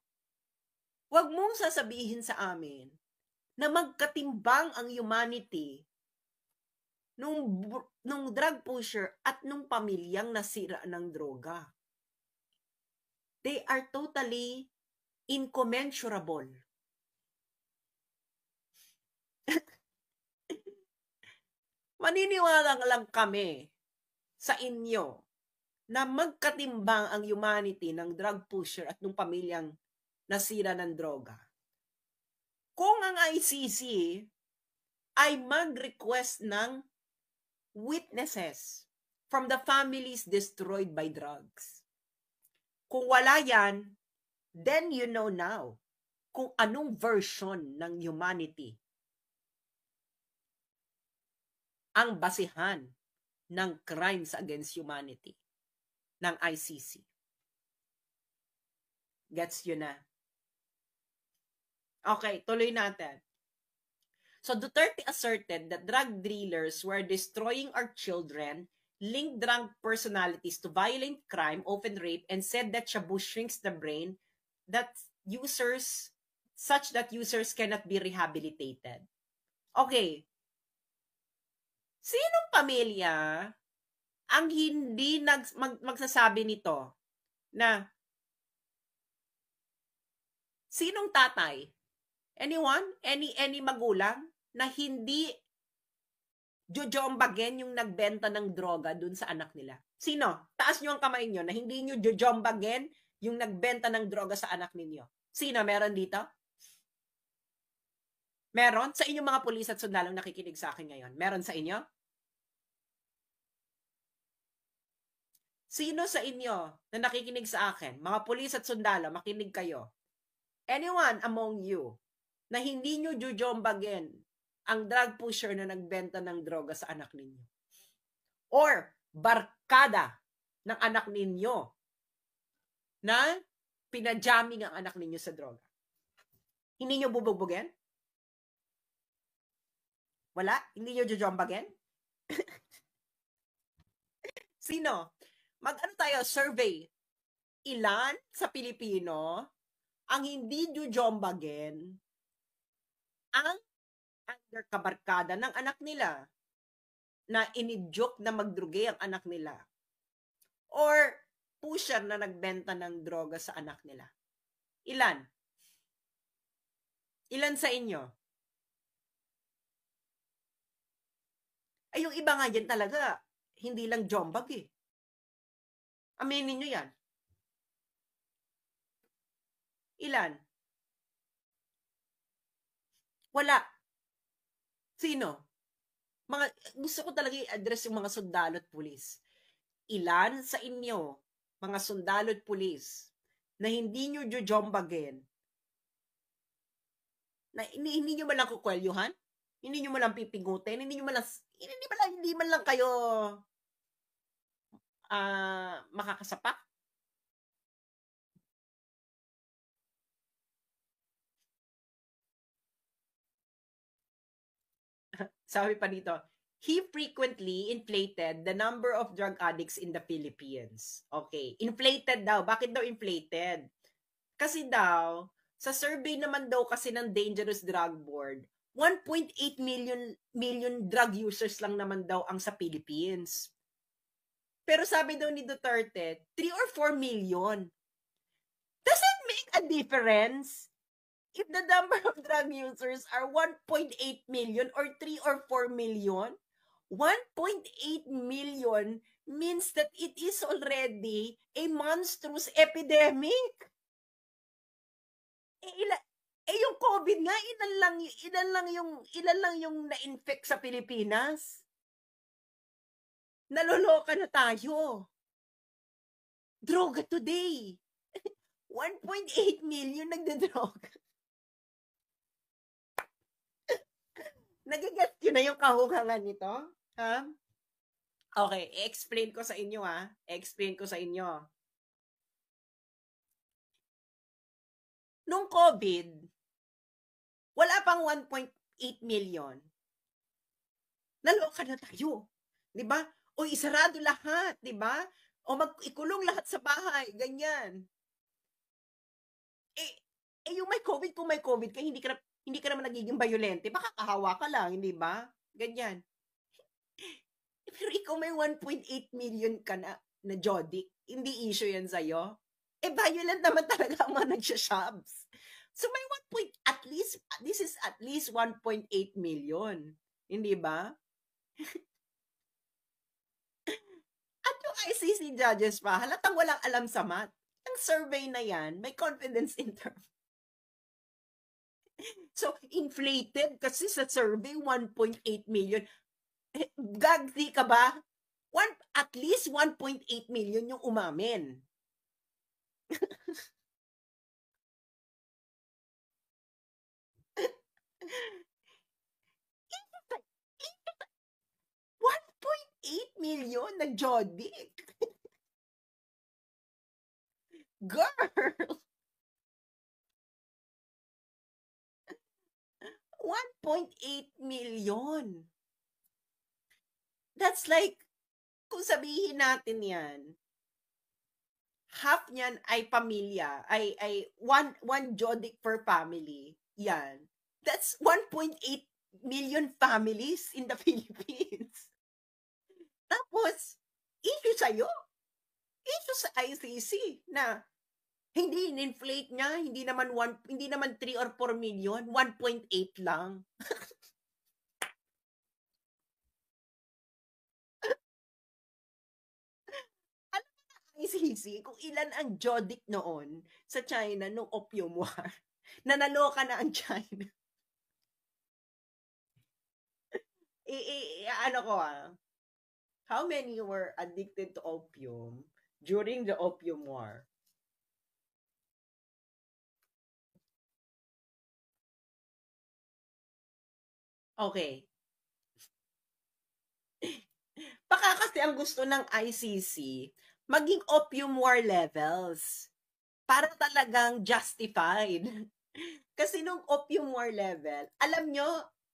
wag mong sasabihin sa amin na magkatimbang ang humanity nung drug pusher at nung pamilyang nasira ng droga. They are totally incommensurable. Maniniwala lang kami sa inyo na magkatimbang ang humanity ng drug pusher at nung pamilyang nasira ng droga. Kung ang ICC ay mag-request ng witnesses from the families destroyed by drugs. Kung wala yan, then you know now kung anong version ng humanity ang basihan ng crimes against humanity ng ICC. Gets you na? Okay, tuloy natin. So Duterte asserted that drug dealers were destroying our children, linked drug personalities to violent crime, often rape, and said that shabu shrinks the brain such that users cannot be rehabilitated. Okay. Sinong pamilya ang hindi magsasabi nito na sinong tatay? Anyone? Any magulang na hindi jojombagin yung nagbenta ng droga dun sa anak nila? Sino? Taas nyo ang kamay nyo na hindi nyo jojombagin yung nagbenta ng droga sa anak ninyo. Sino? Meron dito? Meron? Sa inyong mga pulis at sundalong nakikinig sa akin ngayon. Meron sa inyo? Sino sa inyo na nakikinig sa akin? Mga pulis at sundalo, makinig kayo. Anyone among you na hindi nyo jujombagin ang drug pusher na nagbenta ng droga sa anak ninyo? Or barkada ng anak ninyo na pinajamming ang anak ninyo sa droga? Hindi nyo bubugbugin? Wala? Hindi nyo jujombagin? Sino? Mag-ano tayo, survey. Ilan sa Pilipino ang hindi jujombagin ang kabarkada ng anak nila na inidyok na magdruge ang anak nila or pusher na nagbenta ng droga sa anak nila? Ilan? Ilan sa inyo? Ay, yung iba nga dyan talaga, hindi lang jombag eh. Aminin nyo yan. Ilan? Wala. Sino? Gusto ko talaga i-address yung mga sundalo at pulis. Ilan sa inyo, mga sundalo at pulis, na hindi nyo jojombagin, na hindi nyo man lang kukwelyuhan? Hindi nyo man lang pipigutin? Hindi man lang kayo makakasapak? Sabi pa dito, he frequently inflated the number of drug addicts in the Philippines. Okay, inflated daw. Bakit daw inflated? Kasi daw, sa survey naman daw kasi ng Dangerous Drug Board, 1.8 million drug users lang naman daw ang sa Philippines. Pero sabi daw ni Duterte, 3 or 4 million. Does it make a difference if the number of drug users are 1.8 million or 3 or 4 million? 1.8 million means that it is already a monstrous epidemic. Yung COVID nga, ilan lang yung na-infect sa Pilipinas. Naloloka na tayo. Droga today. 1.8 million nagdadroga. Nagiget yun na yung kahukangan nito? Ha? Okay, i-explain ko sa inyo I-explain ko sa inyo. Nung COVID, wala pang 1.8 million. Naloka na tayo. 'Di ba? O isarado lahat, 'di ba? O ikulong lahat sa bahay, ganyan. Yung may COVID, kung may COVID ka, hindi ka naman nagiging violente, baka kahawa ka lang, hindi ba? Ganyan. Pero ikaw may 1.8 million ka na Jodic, hindi issue yan sa'yo. Violent naman talaga ang mga nagsha-shops. So may this is at least 1.8 million. Hindi ba? At yung ICC judges pa, halatang walang alam sa math. Ang survey na yan, may confidence interval. So, inflated kasi sa survey, 1.8 million. Gagdi ka ba? At least 1.8 million yung umamin. 1.8 million na Jodic. Girl! 1.8 million. That's like, kung sabihin natin yan, half niyan ay pamilya, ay one Jodic per family. Yan. That's 1.8 million families in the Philippines. Tapos, issue sa'yo. Issue sa ICC na hindi in-inflate niya, hindi naman 3 or 4 million, 1.8 lang. Alam mo na ICC kung ilan ang Jodic noon sa China nung Opium War. Nanaloka na ang China. Ano ko how many were addicted to opium during the Opium War? Okay. Baka kasi ang gusto ng ICC, maging Opium War levels. Para talagang justified. Kasi nung Opium War level, alam nyo,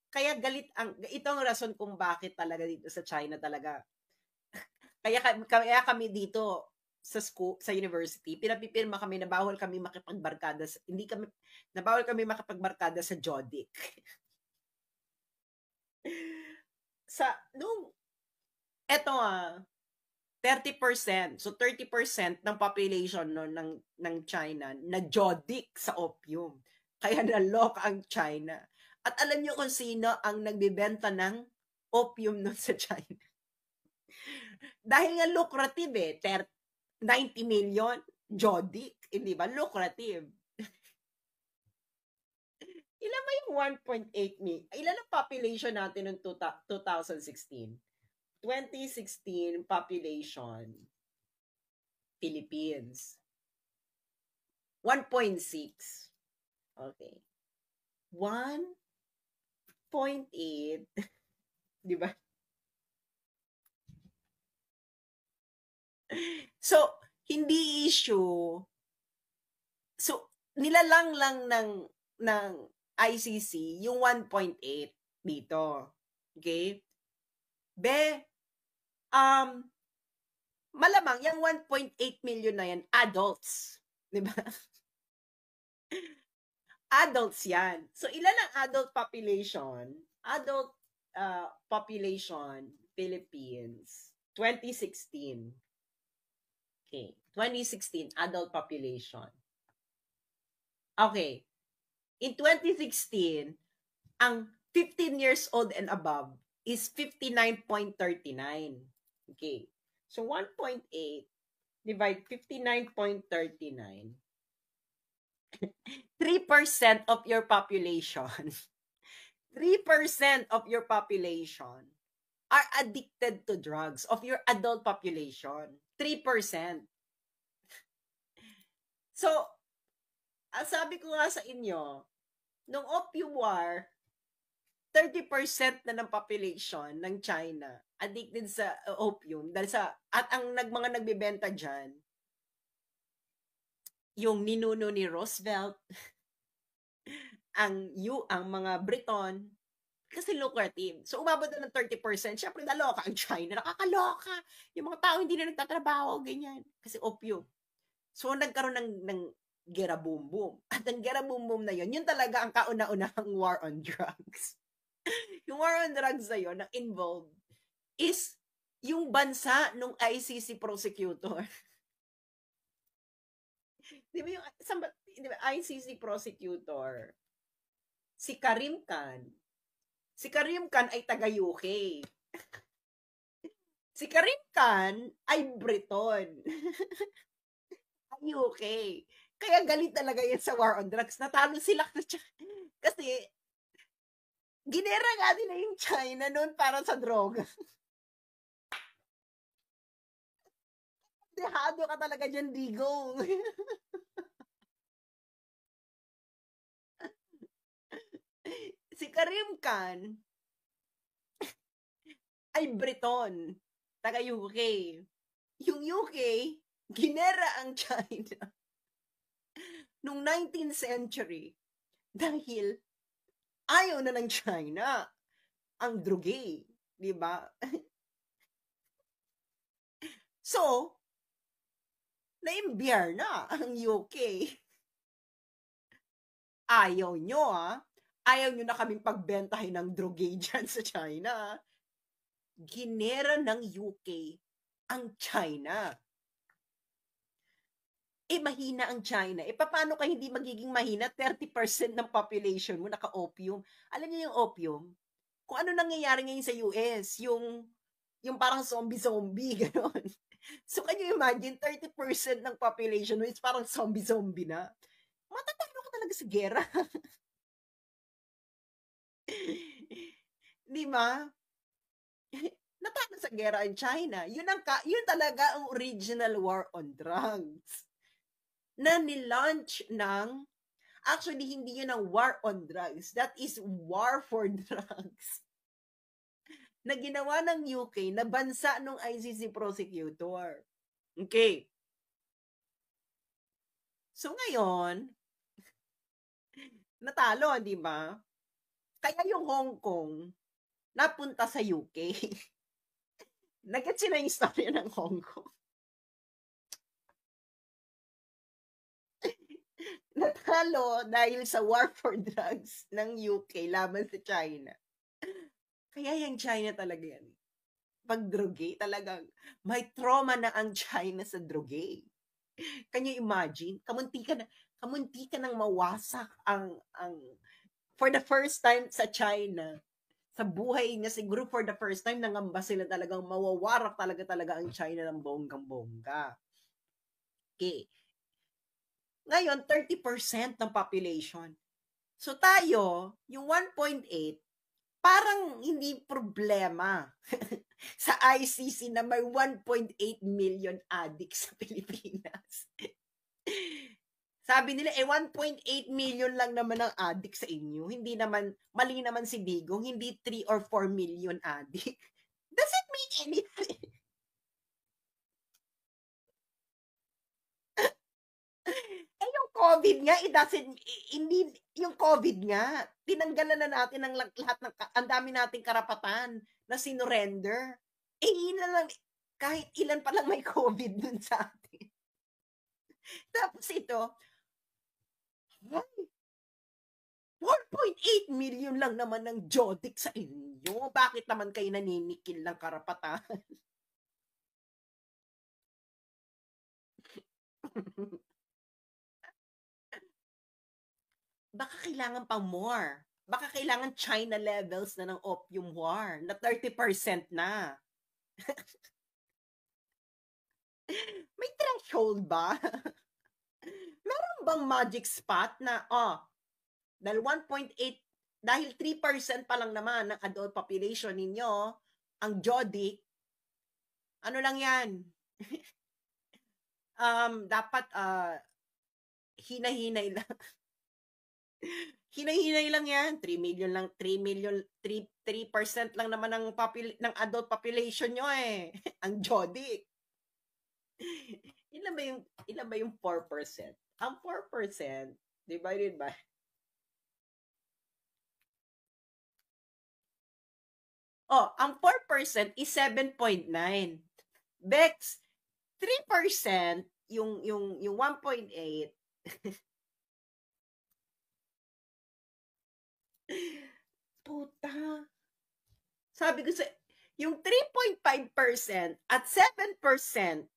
kaya galit itong rason kung bakit talaga dito sa China talaga. Kaya kami dito sa school, sa university, pinapipirma kami na bawal kami makipagbarkada bawal kami makipagbarkada sa Jodic. Eto 30%. So 30% ng population ng China na Jodic sa opium. Kaya nalok ang China. At alam niyo kung sino ang nagbebenta ng opium nun sa China? Dahil nga lucrative 90 million Jodic, hindi ba? Lucrative. Ilan ba yung 1.8 million? Ilan ang population natin noong 2016? 2016 population, Philippines. 1.6. Okay. 1.8. Di ba? So, hindi issue. So, nilalang lang ng ICC yung 1.8 dito. Okay? Malamang yung 1.8 million na yan, adults. Di ba? Adults yan. So, ilan ang adult population? Adult population, Philippines, 2016. Okay. 2016, adult population. Okay. In 2016, ang 15 years old and above is 59.39. Okay. So, 1.8 divide 59.39. 3% of your population, 3% of your population are addicted to drugs, of your adult population. 3%. So, sabi ko nga sa inyo, nung Opium War, 30% na ng population ng China addicted sa opium dahil sa at ang mga nagbebenta diyan yung ninuno ni Roosevelt, ang mga Briton, kasi lucrative. So, umabot na ng 30%. Siyempre, naloka ang China. Nakakaloka. Yung mga tao hindi na nagtatrabaho, ganyan. Kasi opium. So, nagkaroon ng gera boom boom. At ang gera boom boom na yun talaga ang kauna-unahang war on drugs. Yung war on drugs na yun, ang involved, is yung bansa nung ICC prosecutor. Di ba yung ICC prosecutor? Si Karim Khan. Si Karim Khan ay taga-UK. Si Karim Khan ay Briton. UK. Kaya galit talaga yan sa war on drugs. Natalo sila. Kasi, ginera nga nila yung China noon para sa droga. Dehado ka talaga dyan, digong. Si Karim Khan ay Briton, taga UK. Yung UK, ginera ang China noong 19th century dahil ayaw na ng China ang drugay, di ba? So, naimbyar na ang UK. Ayaw nyo, ayaw nyo na kaming pagbentahin ng drugay dyan sa China. Ginera ng UK ang China. Mahina ang China. Paano ka hindi magiging mahina? 30% ng population mo naka-opium. Alam niyo yung opium? Kung ano nangyayari ngayon sa US, yung parang zombie-zombie, gano'n. So, can you imagine, 30% ng population mo is parang zombie-zombie na. Matatalo ka talaga sa gera. Di ba? Natalo sa gera in China. Yun talaga ang original war on drugs. Na nilaunch ng, actually, hindi yun ang war on drugs. That is war for drugs. Na ginawa ng UK na bansa ng ICC prosecutor. Okay. So, ngayon, natalo, di ba? Kaya yung Hong Kong, napunta sa UK. Nag-gets na yung story ng Hong Kong. Natalo dahil sa war for drugs ng UK laban sa China. Kaya yung China talaga yan. Pag drugay, talagang may trauma na ang China sa drugay. Can you imagine? Kamunti ka nang mawasak ang for the first time sa China. Sa buhay niya, siguro for the first time, nangamba sila talagang mawawarak talaga ang China ng bonggang-bongga. Okay. Ngayon, 30% ng population. So tayo, yung 1.8, parang hindi problema sa ICC na may 1.8 million addicts sa Pilipinas. Sabi nila, 1.8 million lang naman ang addict sa inyo. Hindi naman, mali naman si Digong, hindi 3 or 4 million addict. Does it mean anything? Yung COVID nga, hindi, yung COVID nga, tinanggalan na natin ng lahat ng, ang dami nating karapatan na sinurrender. Ilan lang, kahit ilan pa lang may COVID dun sa atin. Tapos ito, 1.8 million lang naman ng Jodic sa inyo. Bakit naman kayo naninikil ng karapatan? Baka kailangan pang more. Baka kailangan China levels na ng opium war na 30% na. May threshold ba? Meron bang magic spot na, dahil 1.8, dahil 3% pa lang naman ng adult population ninyo, ang Jodic, ano lang yan? Dapat, hinahinay lang. Hinahinay lang yan. 3 million lang, 3% lang naman ng adult population nyo eh. Ang Jodic. Ilan ba yung 4%? Ang 4% divided by ang 4% is 7.9. Bex, 3% yung 1.8. Puta. Sabi ko sa yung 3.5% at 7%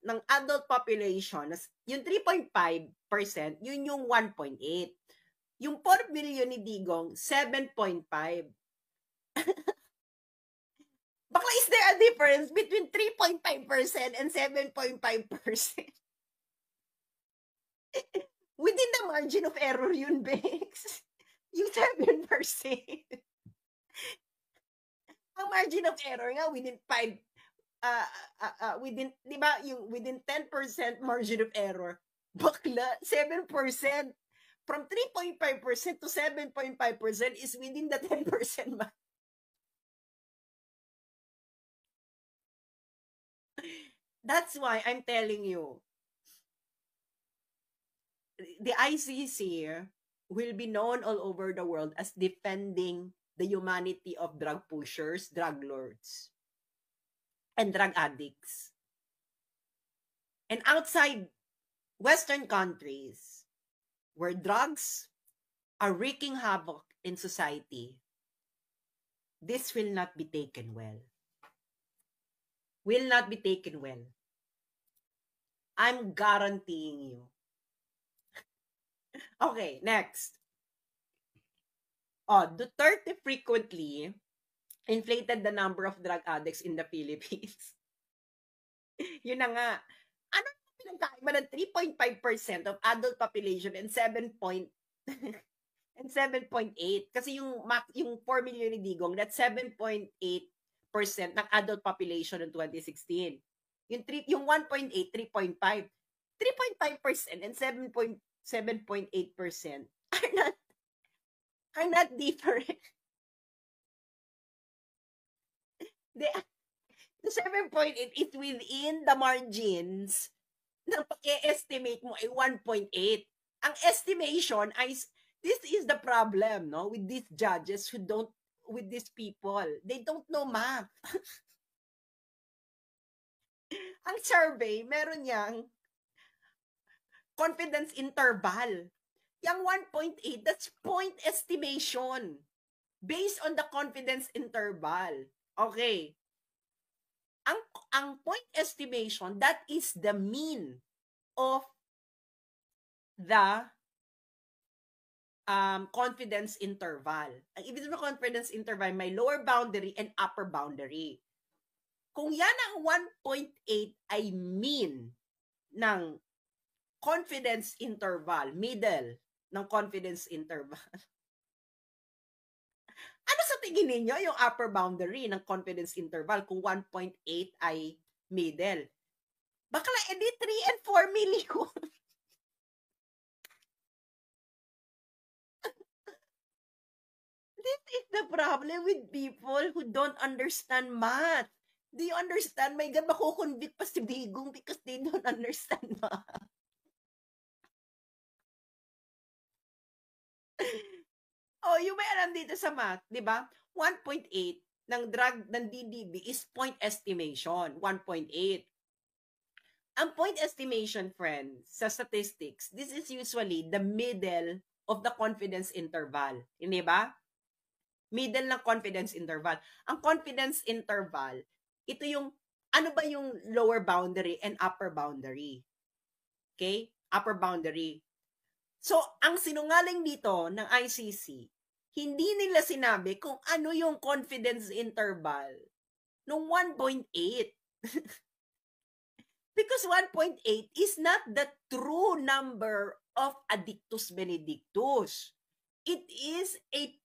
ng adult population, yung 3.5%, yun yung 1.8. Yung 4 billion ni Digong, 7.5. Bakla, is there a difference between 3.5% and 7.5%? Within the margin of error yun, Bex. Yung 7%. Ang margin of error nga within 5, within, di ba, yung within 10% margin of error. Bakla, 7%. From 3.5% to 7.5% is within the 10% mark. That's why I'm telling you, the ICC will be known all over the world as defending the humanity of drug pushers, drug lords, and drug addicts. And outside Western countries, where drugs are wreaking havoc in society, this will not be taken well. Will not be taken well. I'm guaranteeing you. Okay, next. Duterte frequently inflated the number of drug addicts in the Philippines. Yun na nga. Ano pinagkaiba ng 3.5% of adult population and 7.8? Kasi yung 4 million ni Digong, that's 7.8% ng adult population in 2016. Yung 1.8, 3.5. 3.5% and 7.8% are not different. The 7.8 is within the margins ng pag-estimate mo ay 1.8. Ang estimation ay, this is the problem, no, with these judges with these people. They don't know math. Ang survey, meron yang confidence interval. Yung 1.8, that's point estimation based on the confidence interval. Okay. Ang point estimation, that is the mean of the confidence interval. Ang ibig sabihin ng confidence interval, may lower boundary and upper boundary. Kung yan ang 1.8 ay mean ng confidence interval, middle ng confidence interval, tingin ninyo yung upper boundary ng confidence interval kung 1.8 ay middle? Bakla, edi 3 and 4 million. This is the problem with people who don't understand math. Do you understand? My God, makukonvict pa si Bigong because they don't understand math. Oh, yung may alam dito sa math, di ba? 1.8 ng drug ng DDB is point estimation, 1.8. Ang point estimation, friends, sa statistics, this is usually the middle of the confidence interval. Hindi ba? Middle ng confidence interval. Ang confidence interval, ito yung, ano ba yung lower boundary and upper boundary? Okay? Upper boundary. So, ang sinungaling dito ng ICC, hindi nila sinabi kung ano yung confidence interval nung 1.8. Because 1.8 is not the true number of Addictus Benedictus. It is a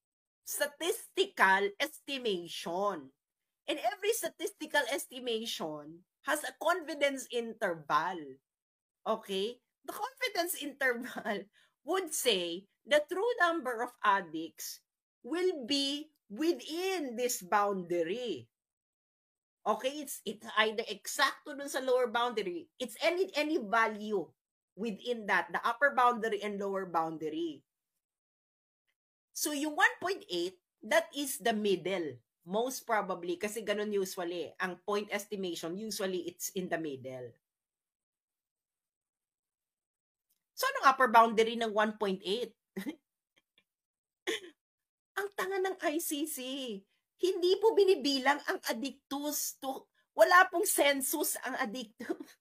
statistical estimation. And every statistical estimation has a confidence interval. Okay? The confidence interval would say the true number of addicts will be within this boundary. Okay, it's either exacto dun sa lower boundary, it's any value within that, the upper boundary and lower boundary. So yung 1.8, that is the middle. Most probably, kasi ganun usually. Ang point estimation, usually it's in the middle. So anong upper boundary ng 1.8? Ang tanga ng ICC. Hindi po binibilang ang addictus to, wala pong census ang addictus.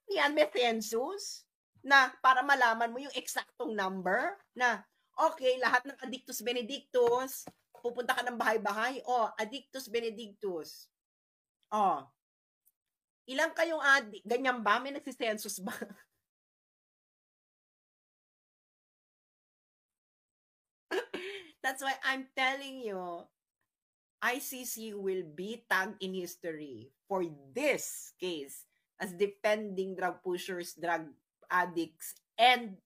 Yan, may census na para malaman mo yung eksaktong number na, okay, lahat ng addictus benedictus, pupunta ka ng bahay-bahay, addictus benedictus. Ilang kayong ganyan ba? May nagsisensus ba? That's why I'm telling you, ICC will be tagged in history for this case as defending drug pushers, drug addicts, and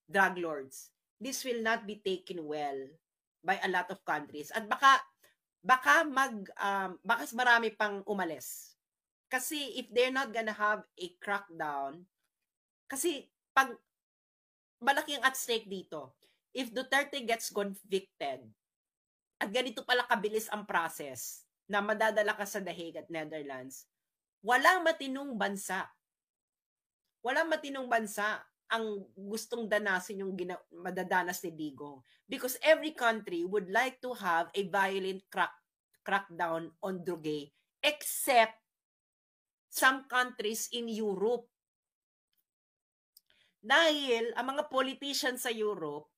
drug lords. This will not be taken well by a lot of countries. At baka marami pang umalis. Kasi if they're not gonna have a crackdown, kasi pag malaki ang at stake dito, if Duterte gets convicted, at ganito pala kabilis ang process na madadala ka sa The Hague at Netherlands, walang matinong bansa ang gustong danasin yung madadanas ni Digong. Because every country would like to have a violent crackdown on droge, except some countries in Europe. Dahil ang mga politicians sa Europe,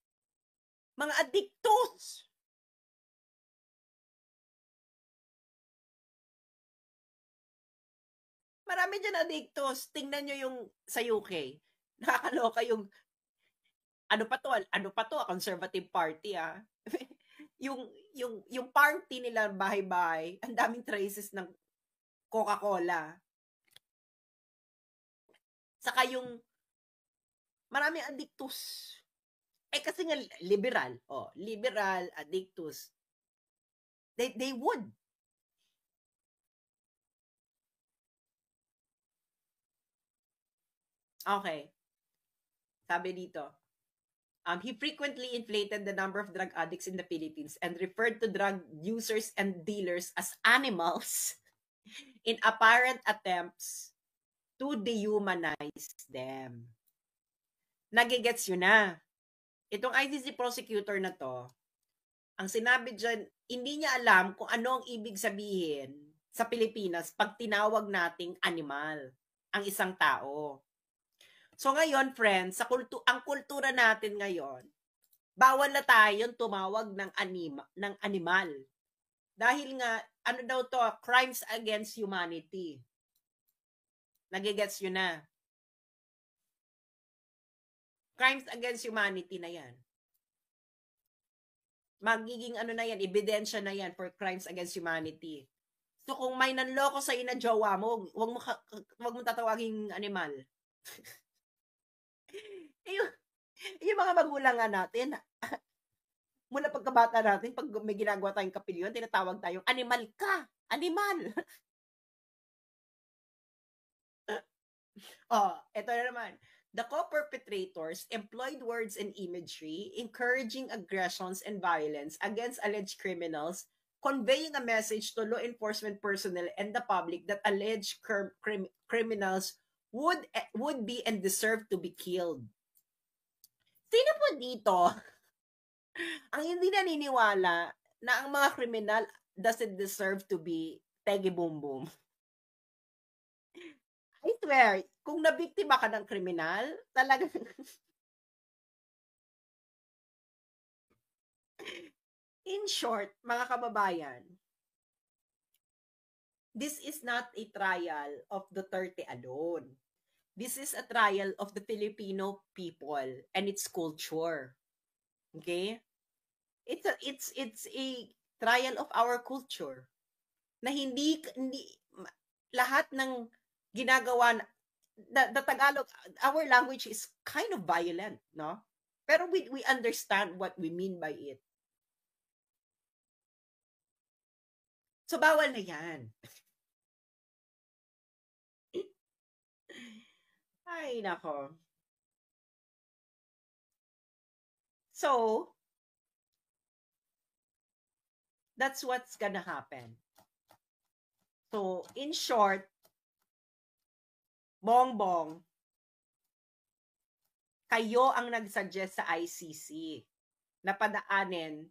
mga addictos. Marami dyan addictos. Tingnan nyo yung sa UK. Nakakaloka yung ano pa to, Conservative Party yung party nila bahay-bahay, ang daming traces ng Coca-Cola. Saka yung maraming addictus. Kasi nga liberal, addictus. They would. Okay. Sabi dito, he frequently inflated the number of drug addicts in the Philippines and referred to drug users and dealers as animals in apparent attempts to dehumanize them. Nagigets yun na. Itong ICC prosecutor na to, ang sinabi dyan, hindi niya alam kung ano ang ibig sabihin sa Pilipinas pag tinawag nating animal ang isang tao. So ngayon, friends, ang kultura natin ngayon, bawal na tayong tumawag ng animal. Dahil nga, ano daw to, crimes against humanity. Nagigets yun na. Crimes against humanity na yan. magiging ano na yan, ebidensya na yan for crimes against humanity. So kung may nanloko sa'yo na jowa mo, wag mo tatawaging animal. yung mga magulang nga natin, mula pagkabata natin, pag may ginagawa tayong kapilyon, tinatawag tayong animal ka! Animal! Ito na naman. The co-perpetrators employed words and imagery encouraging aggressions and violence against alleged criminals, conveying a message to law enforcement personnel and the public that alleged criminals would be and deserve to be killed. Sino po dito ang hindi naniniwala na ang mga kriminal doesn't deserve to be tegi boom boom? I swear, kung nabiktima ka ng kriminal, talagang in short, mga kababayan, this is not a trial of Duterte alone. This is a trial of the Filipino people and its culture. Okay? It's a trial of our culture na hindi lahat ng ginagawa the Tagalog, our language is kind of violent, no? Pero we understand what we mean by it. So bawal na yan. Ay, nako. So, that's what's gonna happen. So, in short, Bongbong, kayo ang nagsuggest sa ICC na padaanin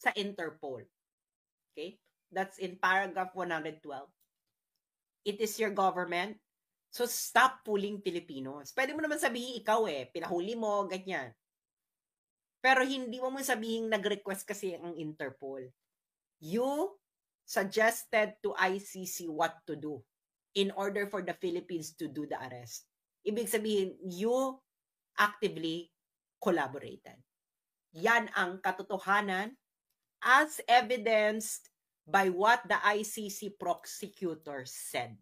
sa Interpol. Okay? That's in paragraph 112. It is your government. So, stop fooling Filipinos. Pwede mo naman sabihin ikaw pinahuli mo, ganyan. Pero hindi mo sabihin nag-request kasi ang Interpol. You suggested to ICC what to do in order for the Philippines to do the arrest. Ibig sabihin, you actively collaborated. Yan ang katotohanan as evidenced by what the ICC prosecutor said.